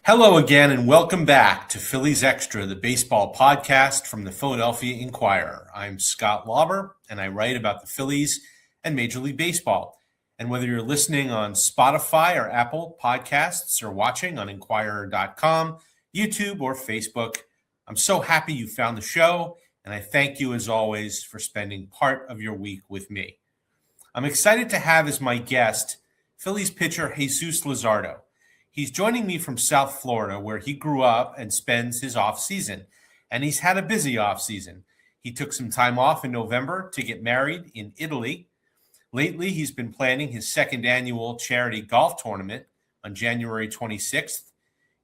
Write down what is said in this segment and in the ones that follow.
Hello again, and welcome back to Phillies Extra, the baseball podcast from the Philadelphia Inquirer. I'm Scott Lauber, and I write about the Phillies and Major League Baseball. And whether you're listening on Spotify or Apple Podcasts or watching on Inquirer.com, YouTube, or Facebook, I'm so happy you found the show, and I thank you, as always, for spending part of your week with me. I'm excited to have as my guest Phillies pitcher Jesús Luzardo. He's joining me from South Florida, where he grew up and spends his off-season. And he's had a busy off-season. He took some time off in November to get married in Italy. Lately, he's been planning his second annual charity golf tournament on January 26th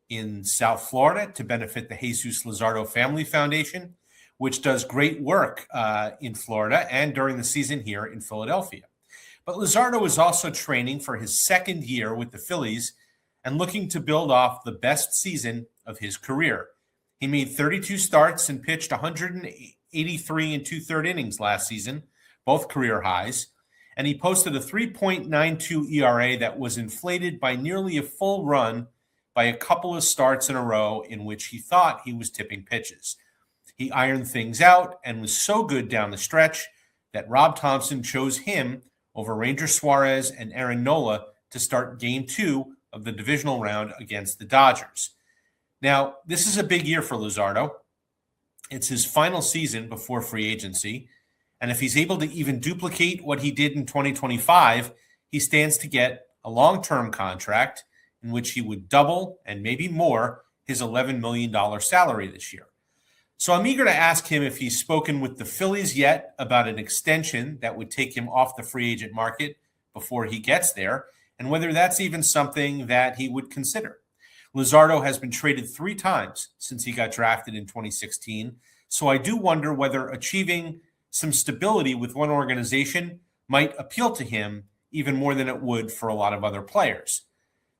in South Florida to benefit the Jesús Luzardo Family Foundation, which does great work in Florida and during the season here in Philadelphia. But Luzardo is also training for his second year with the Phillies and looking to build off the best season of his career. He made 32 starts and pitched 183 and two-third innings last season, both career highs, and he posted a 3.92 ERA that was inflated by nearly a full run by a couple of starts in a row in which he thought he was tipping pitches. He ironed things out and was so good down the stretch that Rob Thompson chose him over Ranger Suarez and Aaron Nola to start Game 2 of the divisional round against the Dodgers. Now, this is a big year for Luzardo. It's his final season before free agency, and if he's able to even duplicate what he did in 2025, he stands to get a long-term contract in which he would double and maybe more his $11 million salary this year. So I'm eager to ask him if he's spoken with the Phillies yet about an extension that would take him off the free agent market before he gets there, and whether that's even something that he would consider. Luzardo has been traded 3 times since he got drafted in 2016, so I do wonder whether achieving some stability with one organization might appeal to him even more than it would for a lot of other players.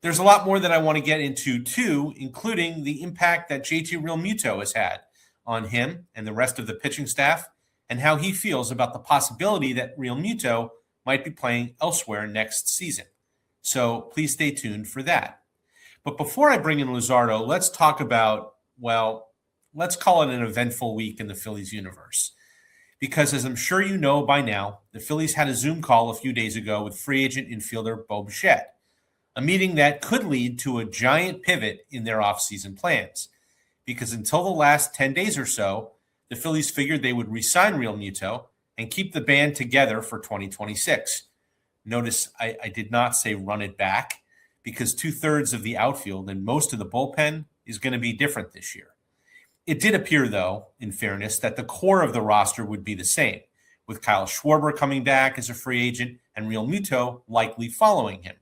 There's a lot more that I want to get into, too, including the impact that JT Realmuto has had on him and the rest of the pitching staff, and how he feels about the possibility that Realmuto might be playing elsewhere next season. So please stay tuned for that. But before I bring in Luzardo, let's talk about, let's call it an eventful week in the Phillies universe. Because as I'm sure you know by now, the Phillies had a Zoom call a few days ago with free agent infielder Bo Bichette, a meeting that could lead to a giant pivot in their offseason plans. Because until the last 10 days or so, the Phillies figured they would re-sign Realmuto and keep the band together for 2026. Notice I did not say run it back, because 2/3 of the outfield and most of the bullpen is going to be different this year. It did appear, though, in fairness, that the core of the roster would be the same, with Kyle Schwarber coming back as a free agent and Realmuto likely following him.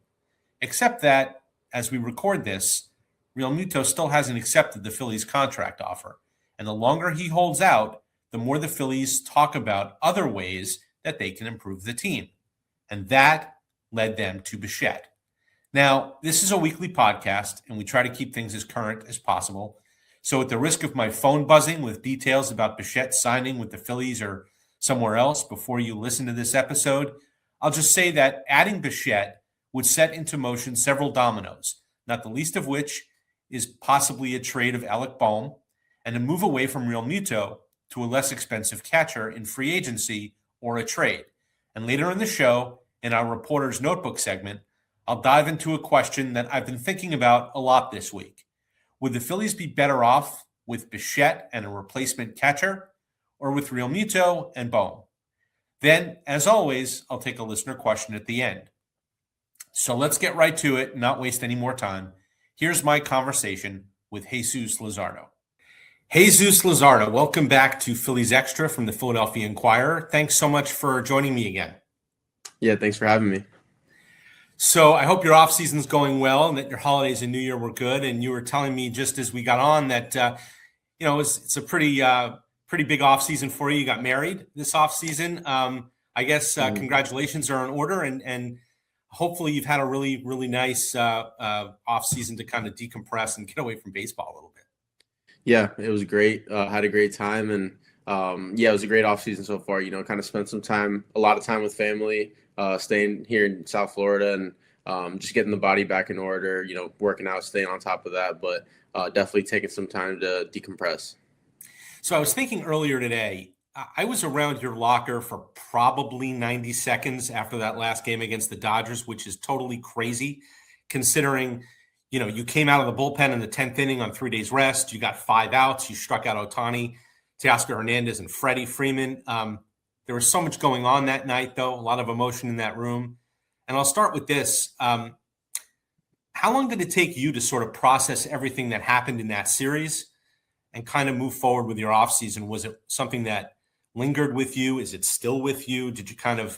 Except that, as we record this, Realmuto still hasn't accepted the Phillies' contract offer, and the longer he holds out, the more the Phillies talk about other ways that they can improve the team. And that led them to Bichette. Now, this is a weekly podcast, and we try to keep things as current as possible. So at the risk of my phone buzzing with details about Bichette signing with the Phillies or somewhere else before you listen to this episode, I'll just say that adding Bichette would set into motion several dominoes, not the least of which is possibly a trade of Alec Bohm and a move away from Realmuto to a less expensive catcher in free agency or a trade. And later in the show, in our Reporter's Notebook segment, I'll dive into a question that I've been thinking about a lot this week. Would the Phillies be better off with Bichette and a replacement catcher, or with Realmuto and Bohm? Then, as always, I'll take a listener question at the end. So let's get right to it and not waste any more time. Here's my conversation with Jesús Luzardo. Jesús Luzardo, welcome back to Phillies Extra from the Philadelphia Inquirer. Thanks so much for joining me again. Yeah, thanks for having me. So I hope your off season's going well and that your holidays and New Year were good. And you were telling me just as we got on that it's a pretty big off season for you. You got married this off season. I guess congratulations are in order, and hopefully you've had a really, really nice off season to kind of decompress and get away from baseball a little bit. Yeah, it was great. Had a great time, and it was a great off season so far. Kind of spent a lot of time with family, staying here in South Florida, and just getting the body back in order, working out, staying on top of that, but definitely taking some time to decompress. So I was thinking earlier today, I was around your locker for probably 90 seconds after that last game against the Dodgers, which is totally crazy considering, you came out of the bullpen in the 10th inning on 3 days rest. You got 5 outs. You struck out Ohtani, Teoscar Hernandez, and Freddie Freeman. There was so much going on that night, though, a lot of emotion in that room. And I'll start with this. How long did it take you to sort of process everything that happened in that series and kind of move forward with your offseason? Was it something that lingered with you? Is it still with you? Did you kind of,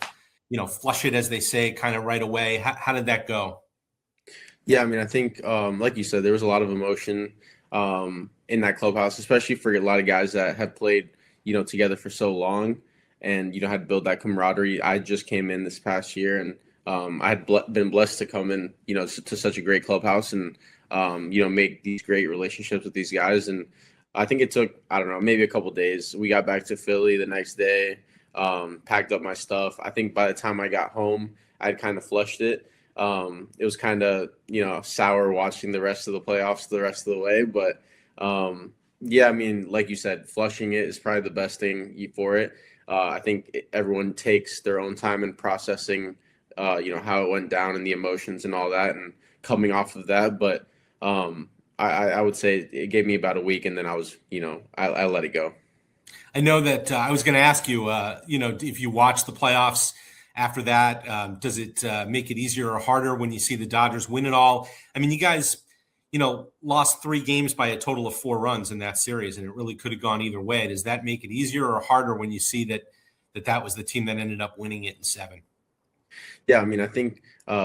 flush it, as they say, kind of right away? How did that go? Yeah, I mean, I think, like you said, there was a lot of emotion in that clubhouse, especially for a lot of guys that have played, together for so long and, had to build that camaraderie. I just came in this past year and I had been blessed to come in, to such a great clubhouse and, make these great relationships with these guys. And I think it took, I don't know, maybe a couple of days. We got back to Philly the next day, packed up my stuff. I think by the time I got home, I'd kind of flushed it. It was kind of, sour watching the rest of the playoffs the rest of the way. But yeah, I mean, like you said, flushing it is probably the best thing for it. I think everyone takes their own time in processing, how it went down and the emotions and all that and coming off of that. But I would say it gave me about a week and then I was, I let it go. I know that I was going to ask you, if you watch the playoffs after that, does it make it easier or harder when you see the Dodgers win it all? I mean, you guys, lost 3 games by a total of 4 runs in that series, and it really could have gone either way. Does that make it easier or harder when you see that was the team that ended up winning it in 7? Yeah, I mean, I think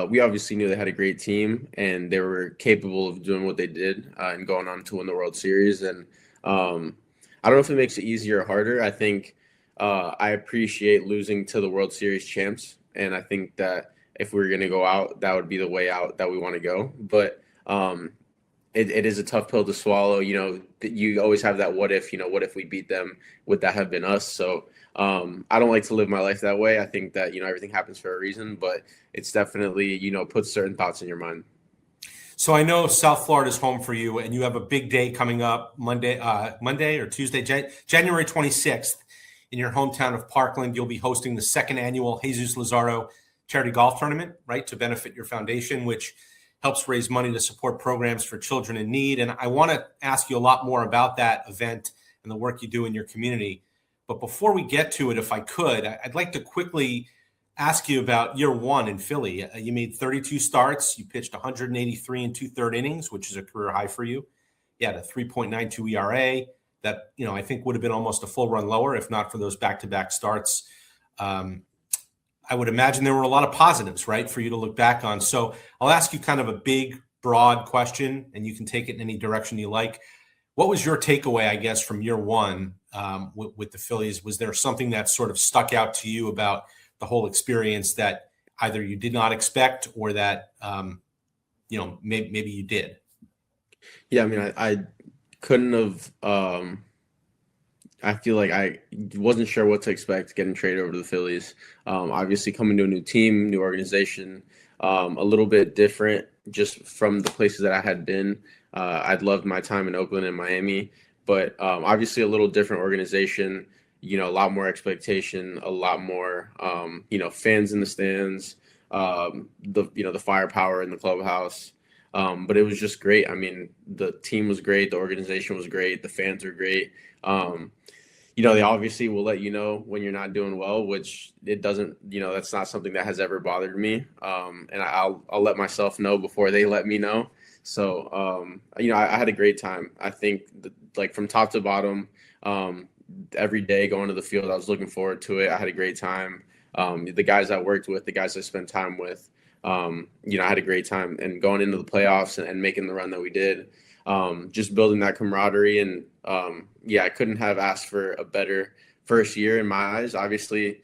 we obviously knew they had a great team and they were capable of doing what they did and going on to win the World Series. And I don't know if it makes it easier or harder. I think I appreciate losing to the World Series champs. And I think that if we were going to go out, that would be the way out that we want to go. But it is a tough pill to swallow. You always have that what if we beat them? Would that have been us? So I don't like to live my life that way. I think that, everything happens for a reason, but it's definitely, puts certain thoughts in your mind. So I know South Florida is home for you, and you have a big day coming up Monday or Tuesday, January 26th, in your hometown of Parkland. You'll be hosting the 2nd annual Jesus Luzardo charity golf tournament, right, to benefit your foundation, which helps raise money to support programs for children in need. And I want to ask you a lot more about that event and the work you do in your community. But before we get to it, if I could, I'd like to quickly ask you about year 1 in Philly. You made 32 starts. You pitched 183 and 2/3 innings, which is a career high for you. You had a 3.92 ERA that, I think would have been almost a full run lower if not for those back-to-back starts. I would imagine there were a lot of positives, right, for you to look back on. So I'll ask you kind of a big, broad question, and you can take it in any direction you like. What was your takeaway, I guess, from year 1 with the Phillies? Was there something that sort of stuck out to you about the whole experience that either you did not expect or that, maybe you did? Yeah, I mean, I couldn't have I feel like I wasn't sure what to expect getting traded over to the Phillies. Obviously, coming to a new team, new organization, a little bit different just from the places that I had been. I'd loved my time in Oakland and Miami, but obviously a little different organization. A lot more expectation, a lot more, fans in the stands, the firepower in the clubhouse. But it was just great. I mean, the team was great. The organization was great. The fans were great. They obviously will let you know when you're not doing well, which it doesn't, that's not something that has ever bothered me. And I'll let myself know before they let me know. So, I had a great time. I think like from top to bottom, every day going to the field, I was looking forward to it. I had a great time. The guys I worked with, the guys I spent time with, I had a great time, and going into the playoffs and making the run that we did, just building that camaraderie. And I couldn't have asked for a better first year in my eyes. Obviously,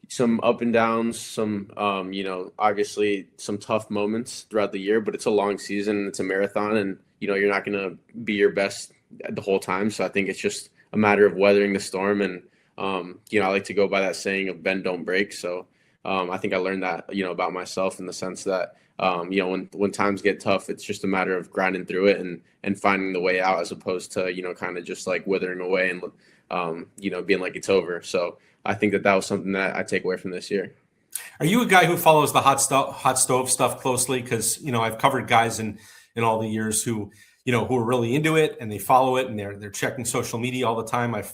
some up and downs, some, obviously some tough moments throughout the year, but it's a long season. It's a marathon, and, you're not going to be your best the whole time. So I think it's just a matter of weathering the storm. And, I like to go by that saying of bend, don't break. So I think I learned that, about myself in the sense that, when times get tough, it's just a matter of grinding through it and finding the way out as opposed to, kind of just like withering away and, being like it's over. So I think that was something that I take away from this year. Are you a guy who follows the hot stove stuff closely? Because I've covered guys in all the years who who are really into it and they follow it and they're checking social media all the time. I've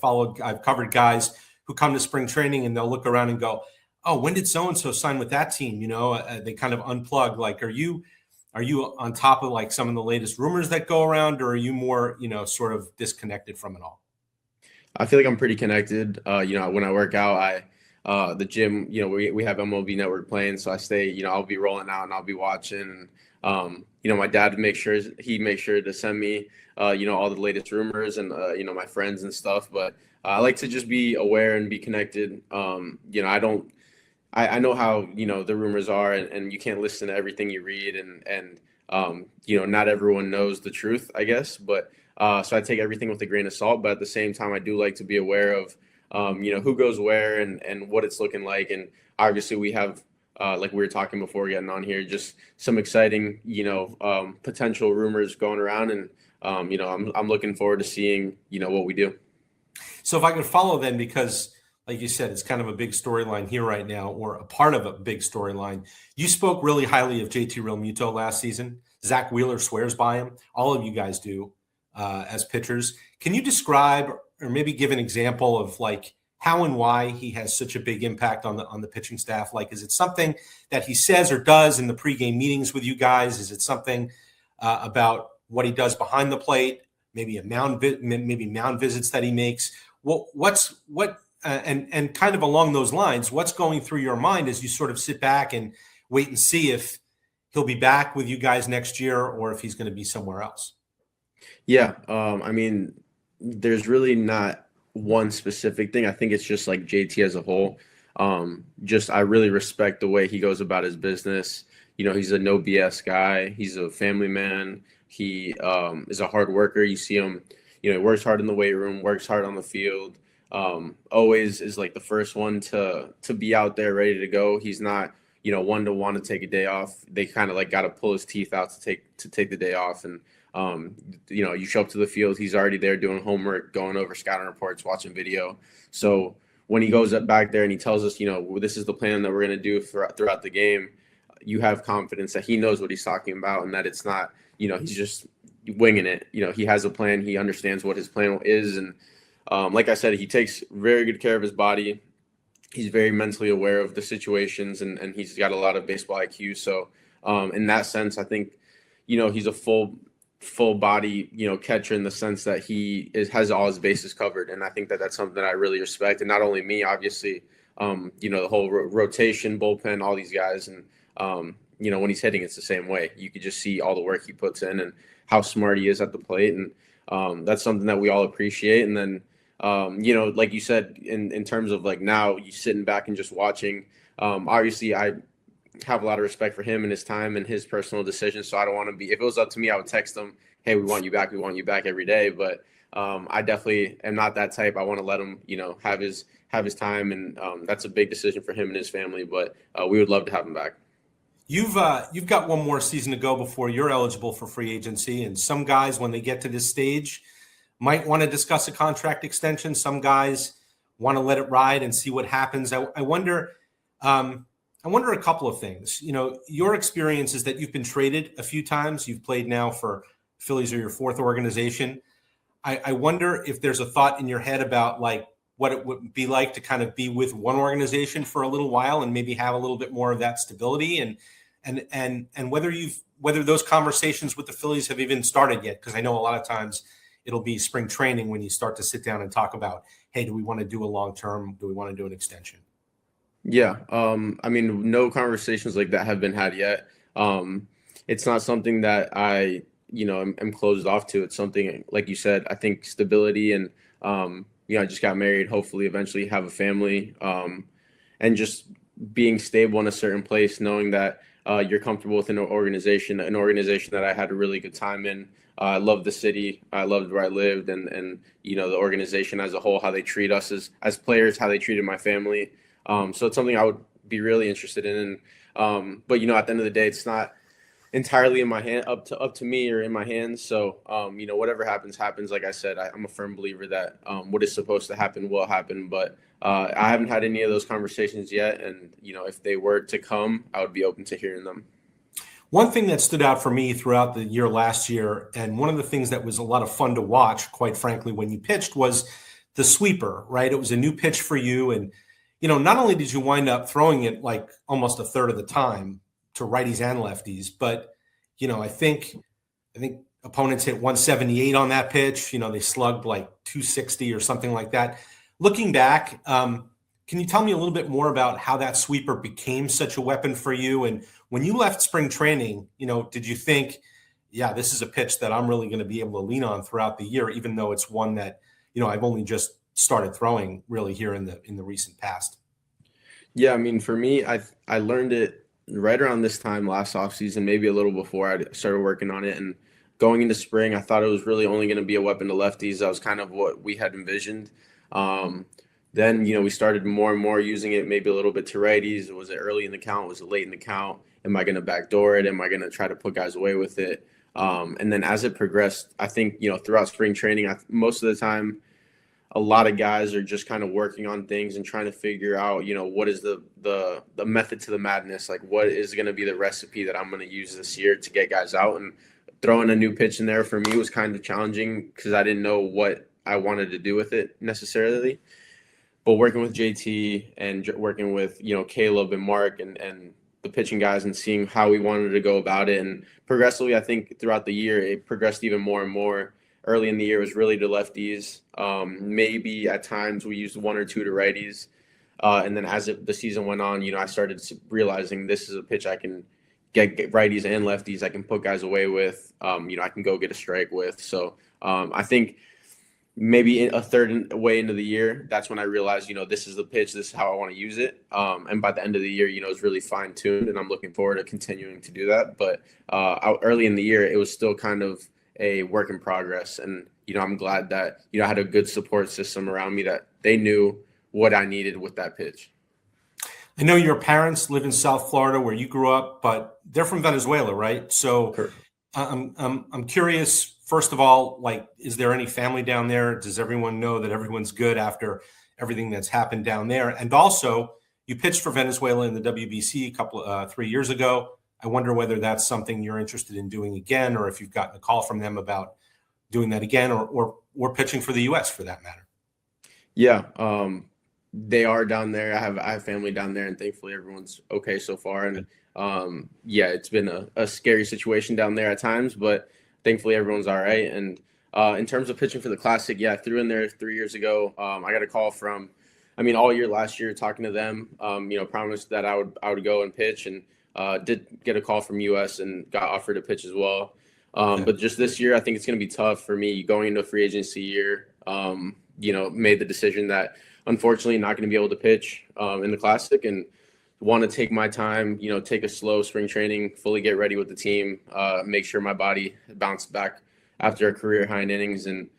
covered guys who come to spring training and they'll look around and go, "Oh, when did so and so sign with that team?" They kind of unplug. Like, are you on top of like some of the latest rumors that go around, or are you more sort of disconnected from it all? I feel like I'm pretty connected. When I work out, the gym, we have MLB Network playing, so I stay, I'll be rolling out and I'll be watching. And, my dad makes sure to send me, all the latest rumors and, my friends and stuff. But I like to just be aware and be connected. I know how, the rumors are and you can't listen to everything you read and not everyone knows the truth, I guess. But so I take everything with a grain of salt. But at the same time, I do like to be aware of, who goes where and what it's looking like. And obviously we have, like we were talking before getting on here, just some exciting, potential rumors going around. And, I'm looking forward to seeing, what we do. So if I could follow then, because like you said, it's kind of a big storyline here right now, or a part of a big storyline. You spoke really highly of JT Realmuto last season. Zach Wheeler swears by him. All of you guys do as pitchers. Can you describe or maybe give an example of like how and why he has such a big impact on the pitching staff? Like, is it something that he says or does in the pregame meetings with you guys? Is it something about what he does behind the plate? Maybe mound visits that he makes. And kind of along those lines, what's going through your mind as you sort of sit back and wait and see if he'll be back with you guys next year or if he's going to be somewhere else? Yeah. There's really not one specific thing. I think it's just like JT as a whole. I really respect the way he goes about his business. He's a no BS guy. He's a family man. He is a hard worker. You see him, he works hard in the weight room, works hard on the field. Always is like the first one to be out there ready to go. He's not, one to want to take a day off. They kind of like got to pull his teeth out to take the day off. And, you show up to the field, he's already there doing homework, going over scouting reports, watching video. So when he goes up back there and he tells us, this is the plan that we're going to do throughout the game, you have confidence that he knows what he's talking about and that it's not, he's just winging it. He has a plan. He understands what his plan is. And, like I said, he takes very good care of his body. He's very mentally aware of the situations and he's got a lot of baseball IQ. So in that sense, I think, he's a full body, catcher in the sense that has all his bases covered. And I think that that's something that I really respect. And not only me, obviously, the whole rotation, bullpen, all these guys. And, when he's hitting, it's the same way. You could just see all the work he puts in and how smart he is at the plate. And that's something that we all appreciate. And then, like you said, in terms of like now you sitting back and just watching, obviously I have a lot of respect for him and his time and his personal decisions. So I don't want to if it was up to me, I would text him, "Hey, we want you back. We want you back every day." But I definitely am not that type. I want to let him, have his time. And that's a big decision for him and his family. But we would love to have him back. You've got one more season to go before you're eligible for free agency. And some guys, when they get to this stage, might want to discuss a contract extension. Some guys want to let it ride and see what happens. I wonder a couple of things. Your experience is that you've been traded a few times. You've played now for Phillies or your fourth organization. I wonder if there's a thought in your head about like what it would be like to kind of be with one organization for a little while and maybe have a little bit more of that stability and whether those conversations with the Phillies have even started yet. Because I know a lot of times it'll be spring training when you start to sit down and talk about, hey, do we want to do a long-term? Do we want to do an extension? Yeah. No conversations like that have been had yet. It's not something that I, am closed off to. It's something, like you said, I think stability and, I just got married, hopefully eventually have a family, and just being stable in a certain place, knowing that you're comfortable with an organization that I had a really good time in. I loved the city. I loved where I lived and the organization as a whole, how they treat us as players, how they treated my family. So it's something I would be really interested in. And but at the end of the day, it's not entirely in my hand, up to me or in my hands. So whatever happens. Like I said, I'm a firm believer that what is supposed to happen will happen. But I haven't had any of those conversations yet, and if they were to come, I would be open to hearing them. One thing that stood out for me throughout the year last year, and one of the things that was a lot of fun to watch, quite frankly, when you pitched, was the sweeper, right? It was a new pitch for you. And, not only did you wind up throwing it like almost a third of the time to righties and lefties, but, I think opponents hit 178 on that pitch. They slugged like 260 or something like that. Looking back, can you tell me a little bit more about how that sweeper became such a weapon for you? And when you left spring training, did you think, yeah, this is a pitch that I'm really going to be able to lean on throughout the year, even though it's one that, I've only just started throwing really here in the recent past? Yeah, I mean, for me, I learned it right around this time last offseason, maybe a little before I started working on it. And going into spring, I thought it was really only going to be a weapon to lefties. That was kind of what we had envisioned. Then, we started more and more using it, maybe a little bit to righties. Was it early in the count? Was it late in the count? Am I going to backdoor it? Am I going to try to put guys away with it? And then as it progressed, I think, throughout spring training, most of the time, a lot of guys are just kind of working on things and trying to figure out, what is the method to the madness? Like, what is going to be the recipe that I'm going to use this year to get guys out? And throwing a new pitch in there for me was kind of challenging because I didn't know what I wanted to do with it necessarily. But working with JT and working with, Caleb and Mark and the pitching guys and seeing how we wanted to go about it. And progressively, I think throughout the year, it progressed even more and more. Early in the year, it was really to lefties. Maybe at times we used one or two to righties. And then as the season went on, I started realizing this is a pitch I can get righties and lefties. I can put guys away with. I can go get a strike with. So I think maybe a third way into the year, that's when I realized, this is the pitch, this is how I want to use it. And by the end of the year, it's really fine tuned, and I'm looking forward to continuing to do that. But early in the year, it was still kind of a work in progress. And, I'm glad that, I had a good support system around me that they knew what I needed with that pitch. I know your parents live in South Florida where you grew up, but they're from Venezuela, right? So Correct. I'm curious. First of all, like, is there any family down there? Does everyone know that everyone's good after everything that's happened down there? And also, you pitched for Venezuela in the WBC 3 years ago. I wonder whether that's something you're interested in doing again, or if you've gotten a call from them about doing that again, or pitching for the U.S. for that matter. Yeah, they are down there. I have family down there, and thankfully everyone's okay so far. And it's been a scary situation down there at times, but thankfully everyone's all right. And in terms of pitching for the Classic, I threw in there 3 years ago. I got a call from, all year last year talking to them. Promised that I would go and pitch, and did get a call from US and got offered a pitch as well. But just this year, I think it's going to be tough for me going into a free agency year. Made the decision that unfortunately not going to be able to pitch in the Classic, and want to take my time, take a slow spring training, fully get ready with the team, make sure my body bounced back after a career high in innings. And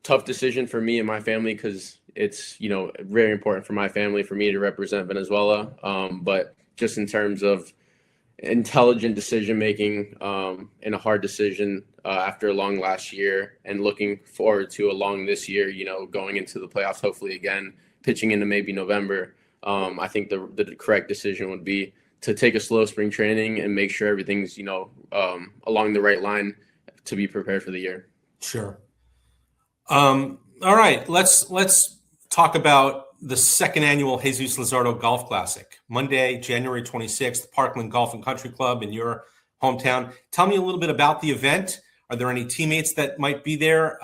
tough decision for me and my family because it's, very important for my family, for me to represent Venezuela. But just in terms of intelligent decision making and a hard decision after a long last year, and looking forward to a long this year, going into the playoffs, hopefully again, pitching into maybe November. I think the correct decision would be to take a slow spring training and make sure everything's, along the right line to be prepared for the year. Sure. All right. Let's talk about the second annual Jesus Luzardo Golf Classic, Monday, January 26th, Parkland Golf and Country Club in your hometown. Tell me a little bit about the event. Are there any teammates that might be there?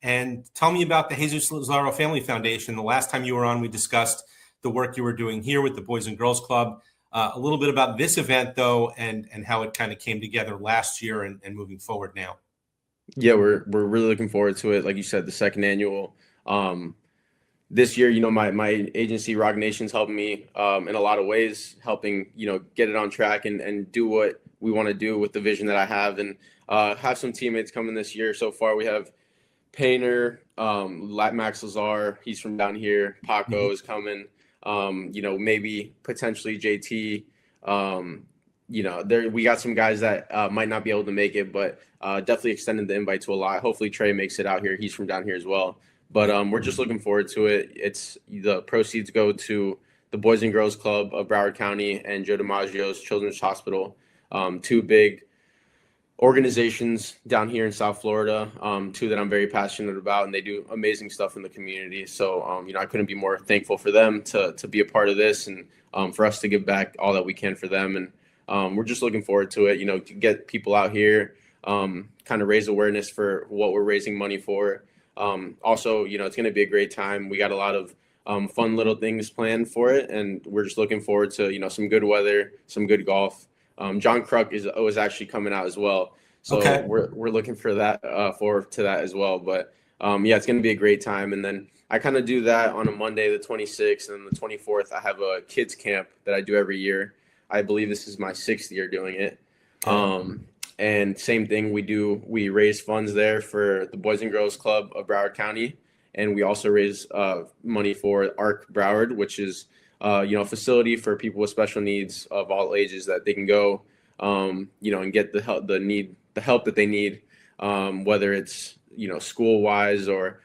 And tell me about the Jesus Luzardo Family Foundation. The last time you were on, we discussed the work you were doing here with the Boys and Girls Club. A little bit about this event, though, and how it kind of came together last year and moving forward now. Yeah, we're really looking forward to it. Like you said, the second annual. This year, my agency, Rock Nation's helping me in a lot of ways, helping, get it on track and do what we want to do with the vision that I have. And have some teammates coming this year. So far, we have Painter, Max Lazar, he's from down here. Paco is coming. Maybe potentially JT. We got some guys that might not be able to make it, but definitely extended the invite to a lot. Hopefully Trey makes it out here. He's from down here as well. But we're just looking forward to it. It's the proceeds go to the Boys and Girls Club of Broward County and Joe DiMaggio's Children's Hospital, two big organizations down here in South Florida, two that I'm very passionate about, and they do amazing stuff in the community. So, I couldn't be more thankful for them to be a part of this and for us to give back all that we can for them. And we're just looking forward to it, to get people out here, kind of raise awareness for what we're raising money for. Also, it's going to be a great time. We got a lot of fun little things planned for it, and we're just looking forward to, some good weather, some good golf. John Kruk was actually coming out as well. So Okay. we're looking for that, forward to that as well. But it's going to be a great time. And then I kind of do that on a Monday, the 26th, and the 24th. I have a kids camp that I do every year. I believe this is my 6th year doing it. And same thing, we raise funds there for the Boys and Girls Club of Broward County. And we also raise money for ARC Broward, which is a facility for people with special needs of all ages that they can go, and get the help that they need, whether it's, school wise or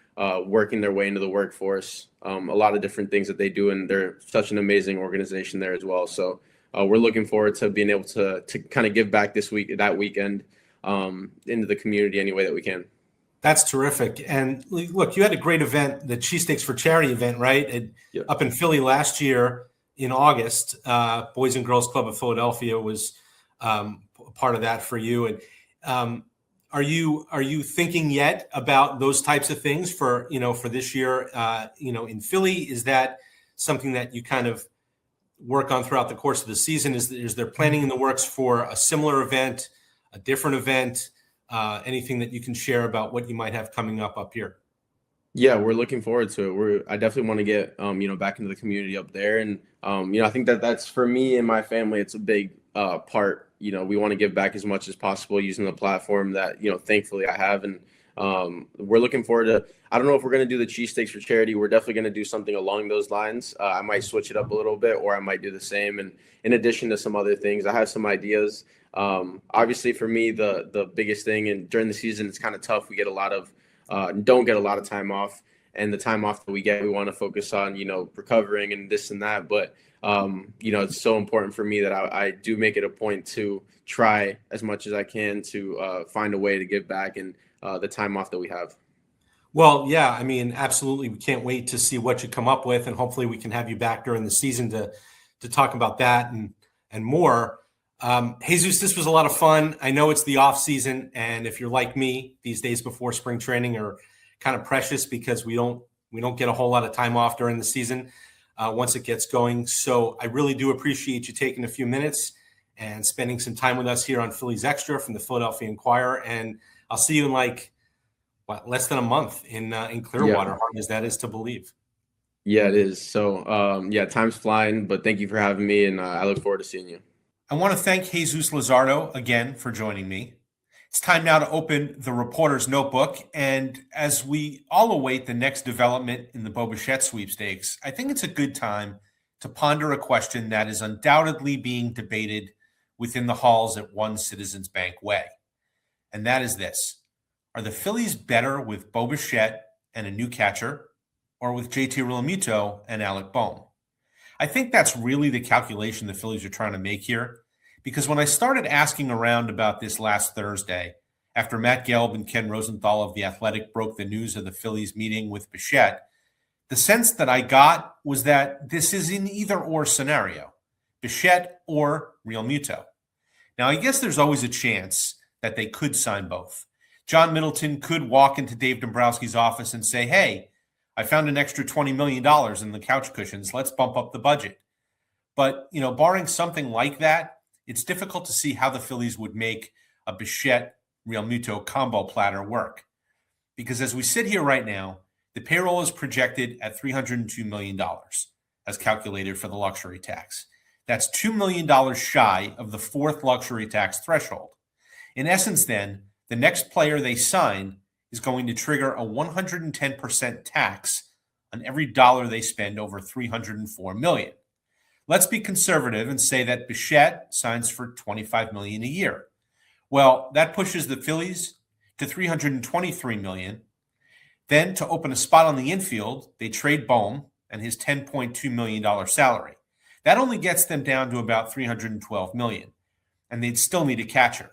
working their way into the workforce, a lot of different things that they do. And they're such an amazing organization there as well. So we're looking forward to being able to kind of give back that weekend, into the community any way that we can. That's terrific. And look, you had a great event, the Cheesesteaks for Charity event, right? Yep. Up in Philly last year in August. Boys and Girls Club of Philadelphia was part of that for you. And are you thinking yet about those types of things for this year? In Philly, is that something that you kind of work on throughout the course of the season? Is there planning in the works for a similar event, a different event? Anything that you can share about what you might have coming up here? Yeah, we're looking forward to it. I definitely want to get, back into the community up there. And, I think that's for me and my family, it's a big part. We want to give back as much as possible using the platform that, thankfully I have. And we're looking forward to, I don't know if we're going to do the Cheesesteaks for Charity. We're definitely going to do something along those lines. I might switch it up a little bit, or I might do the same. And in addition to some other things, I have some ideas. Obviously for me, the biggest thing, and during the season, it's kind of tough. We get don't get a lot of time off, and the time off that we get, we want to focus on, recovering and this and that. But, it's so important for me that I do make it a point to try as much as I can to find a way to give back and the time off that we have. Well, yeah, I mean, absolutely. We can't wait to see what you come up with, and hopefully we can have you back during the season to talk about that and more. Jesus, this was a lot of fun. I know it's the off season, and if you're like me, these days before spring training are kind of precious because we don't get a whole lot of time off during the season once it gets going. So I really do appreciate you taking a few minutes and spending some time with us here on Phillies Extra from the Philadelphia Inquirer. And I'll see you in less than a month in Clearwater, hard as that is to believe. Yeah, it is. So, time's flying, but thank you for having me, and I look forward to seeing you. I want to thank Jesús Luzardo again for joining me. It's time now to open the reporter's notebook, and as we all await the next development in the Bo Bichette sweepstakes, I think it's a good time to ponder a question that is undoubtedly being debated within the halls at One Citizens Bank Way, and that is this. Are the Phillies better with Bo Bichette and a new catcher, or with JT Realmuto and Alec Bohm? I think that's really the calculation the Phillies are trying to make here, because when I started asking around about this last Thursday, after Matt Gelb and Ken Rosenthal of The Athletic broke the news of the Phillies meeting with Bichette, the sense that I got was that this is an either-or scenario, Bichette or Realmuto. Now, I guess there's always a chance that they could sign both. John Middleton could walk into Dave Dombrowski's office and say, hey, I found an extra $20 million in the couch cushions. Let's bump up the budget. But, barring something like that, it's difficult to see how the Phillies would make a Bichette-Realmuto combo platter work. Because as we sit here right now, the payroll is projected at $302 million, as calculated for the luxury tax. That's $2 million shy of the fourth luxury tax threshold. In essence, then, the next player they sign is going to trigger a 110% tax on every dollar they spend over $304 million. Let's be conservative and say that Bichette signs for $25 million a year. Well, that pushes the Phillies to $323 million. Then, to open a spot on the infield, they trade Bohm and his $10.2 million salary. That only gets them down to about $312 million, and they'd still need a catcher.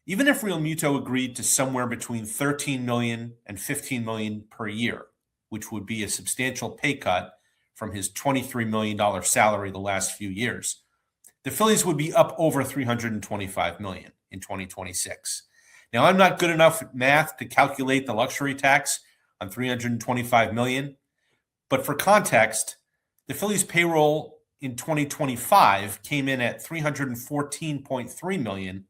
Even if Realmuto agreed to somewhere between $13 million and $15 million per year, which would be a substantial pay cut from his $23 million salary the last few years, the Phillies would be up over $325 million in 2026. Now, I'm not good enough at math to calculate the luxury tax on $325 million, but for context, the Phillies' payroll in 2025 came in at $314.3 million,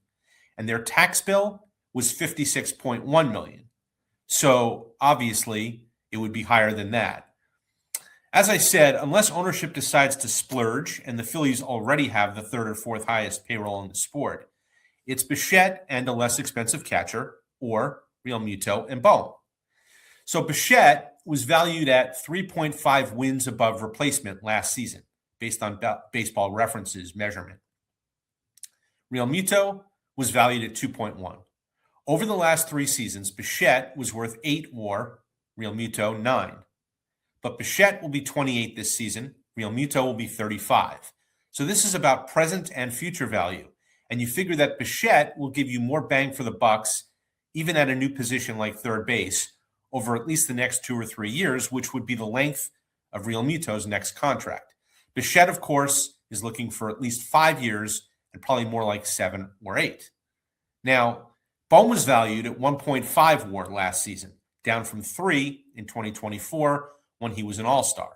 and their tax bill was $56.1 million. So obviously, it would be higher than that. As I said, unless ownership decides to splurge, and the Phillies already have the third or fourth highest payroll in the sport, it's Bichette and a less expensive catcher, or Realmuto and Bohm. So Bichette was valued at 3.5 wins above replacement last season, based on Baseball Reference's measurement. Realmuto was valued at 2.1. Over the last 3 seasons, Bichette was worth 8 WAR, Realmuto 9. But Bichette will be 28 this season, Realmuto will be 35. So this is about present and future value. And you figure that Bichette will give you more bang for the bucks, even at a new position like third base, over at least the next 2 or 3 years, which would be the length of Realmuto's next contract. Bichette, of course, is looking for at least 5 years and probably more like 7 or 8. Now, Bohm was valued at 1.5 WAR last season, down from 3 in 2024 when he was an all-star.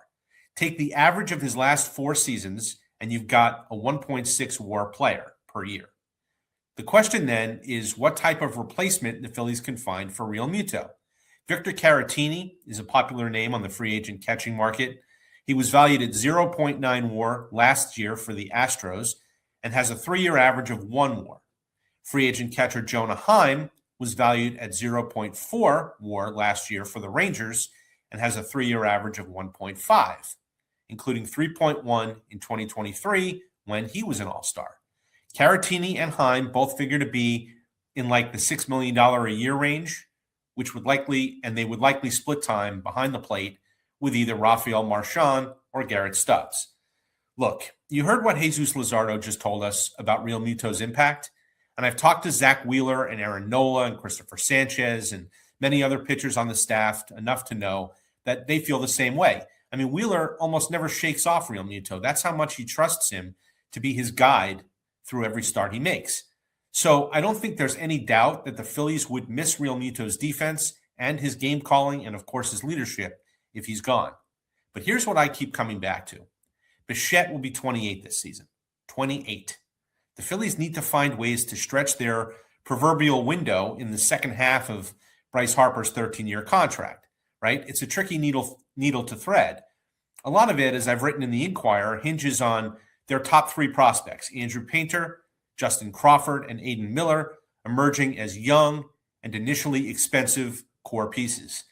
Take the average of his last 4 seasons, and you've got a 1.6 WAR player per year. The question then is what type of replacement the Phillies can find for Realmuto. Victor Caratini is a popular name on the free agent catching market. He was valued at 0.9 WAR last year for the Astros and has a 3-year average of 1 WAR. Free agent catcher Jonah Heim was valued at 0.4 WAR last year for the Rangers and has a 3-year average of 1.5, including 3.1 in 2023 when he was an all-star. Caratini and Heim both figure to be in like the $6 million a year range, which would likely split time behind the plate with either Rafael Marchand or Garrett Stubbs. Look, you heard what Jesus Luzardo just told us about Realmuto's impact, and I've talked to Zach Wheeler and Aaron Nola and Christopher Sanchez and many other pitchers on the staff enough to know that they feel the same way. I mean, Wheeler almost never shakes off Realmuto. That's how much he trusts him to be his guide through every start he makes. So I don't think there's any doubt that the Phillies would miss Realmuto's defense and his game calling and, of course, his leadership if he's gone. But here's what I keep coming back to. Bichette will be 28 this season. 28. The Phillies need to find ways to stretch their proverbial window in the second half of Bryce Harper's 13-year contract, right? It's a tricky needle to thread. A lot of it, as I've written in the Inquirer, hinges on their top 3 prospects, Andrew Painter, Justin Crawford, and Aiden Miller, emerging as young and initially expensive core pieces.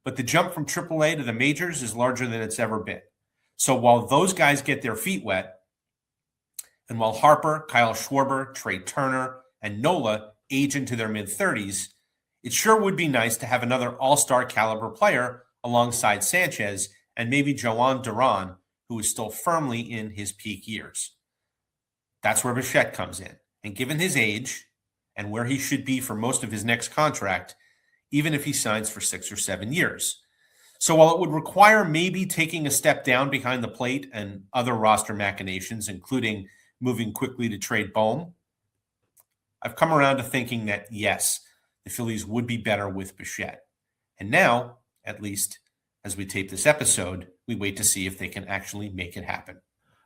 But the jump from AAA to the majors is larger than it's ever been. So while those guys get their feet wet, and while Harper, Kyle Schwarber, Trey Turner, and Nola age into their mid-30s, it sure would be nice to have another all-star caliber player alongside Sanchez and maybe Joan Duran, who is still firmly in his peak years. That's where Bichette comes in. And given his age and where he should be for most of his next contract, even if he signs for 6 or 7 years. So while it would require maybe taking a step down behind the plate and other roster machinations, including moving quickly to trade Bohm, I've come around to thinking that, yes, the Phillies would be better with Bichette. And now, at least as we tape this episode, we wait to see if they can actually make it happen.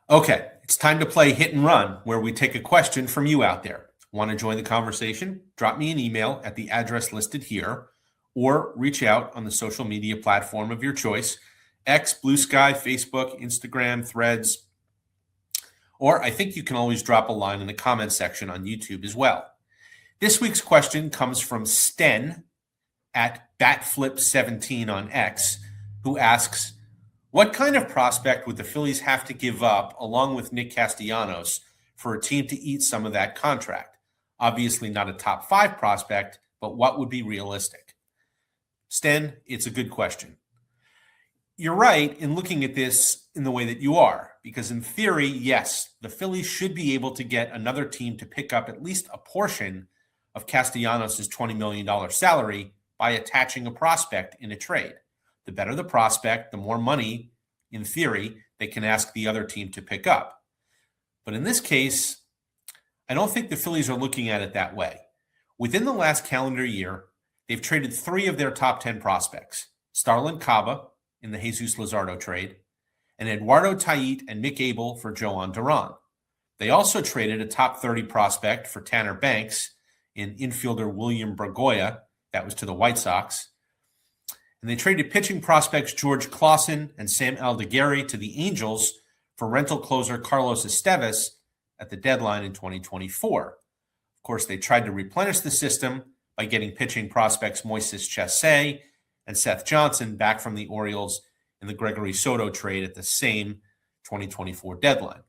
Okay, it's time to play Hit and Run, where we take a question from you out there. Want to join the conversation? Drop me an email at the address listed here, or reach out on the social media platform of your choice, X, Blue Sky, Facebook, Instagram, Threads, or I think you can always drop a line in the comment section on YouTube as well. This week's question comes from Sten at Batflip17 on X, who asks, What kind of prospect would the Phillies have to give up along with Nick Castellanos for a team to eat some of that contract? Obviously not a top 5 prospect, but what would be realistic? Sten, it's a good question. You're right in looking at this in the way that you are, because in theory, yes, the Phillies should be able to get another team to pick up at least a portion of Castellanos' $20 million salary by attaching a prospect in a trade. The better the prospect, the more money, in theory, they can ask the other team to pick up. But in this case, I don't think the Phillies are looking at it that way. Within the last calendar year, they've traded 3 of their top 10 prospects, Starlin Caba in the Jesus Luzardo trade, and Eduardo Tait and Mick Abel for Joan Duran. They also traded a top 30 prospect for Tanner Banks in infielder William Bragoya, that was to the White Sox. And they traded pitching prospects George Clausen and Sam Aldeguerri to the Angels for rental closer Carlos Esteves at the deadline in 2024. Of course, they tried to replenish the system by getting pitching prospects Moises Chassé and Seth Johnson back from the Orioles in the Gregory Soto trade at the same 2024 deadline.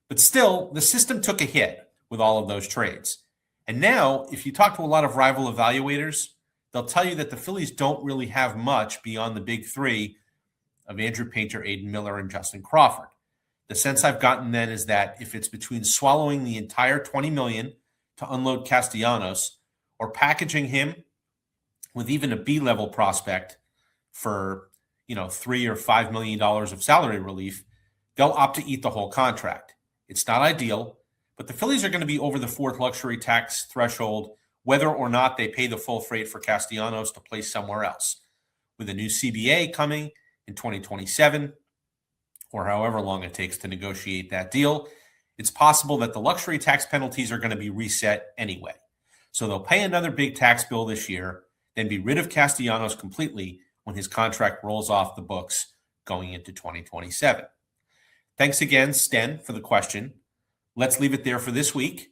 But still, the system took a hit with all of those trades. And now, if you talk to a lot of rival evaluators, they'll tell you that the Phillies don't really have much beyond the big 3 of Andrew Painter, Aiden Miller, and Justin Crawford. The sense I've gotten then is that if it's between swallowing the entire $20 million to unload Castellanos or packaging him with even a B-level prospect for, $3 or $5 million of salary relief, they'll opt to eat the whole contract. It's not ideal, but the Phillies are going to be over the 4th luxury tax threshold whether or not they pay the full freight for Castellanos to play somewhere else. With a new CBA coming in 2027, or however long it takes to negotiate that deal, it's possible that the luxury tax penalties are going to be reset anyway. So they'll pay another big tax bill this year, then be rid of Castellanos completely when his contract rolls off the books going into 2027. Thanks again, Sten, for the question. Let's leave it there for this week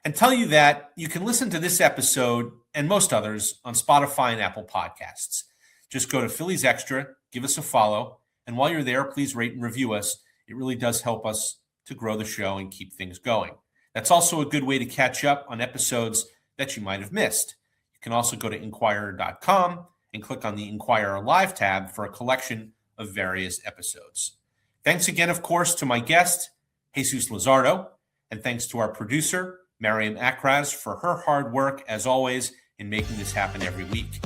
and tell you that you can listen to this episode and most others on Spotify and Apple Podcasts. Just go to Phillies Extra, give us a follow, and while you're there, please rate and review us. It really does help us to grow the show and keep things going. That's also a good way to catch up on episodes that you might have missed. You can also go to inquirer.com and click on the Inquirer Live tab for a collection of various episodes. Thanks again, of course, to my guest, Jesus Luzardo, and thanks to our producer, Mariam Akraz, for her hard work, as always, in making this happen every week.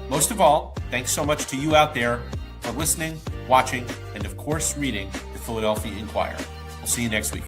Most of all, thanks so much to you out there for listening, watching, and of course, reading the Philadelphia Inquirer. We'll see you next week.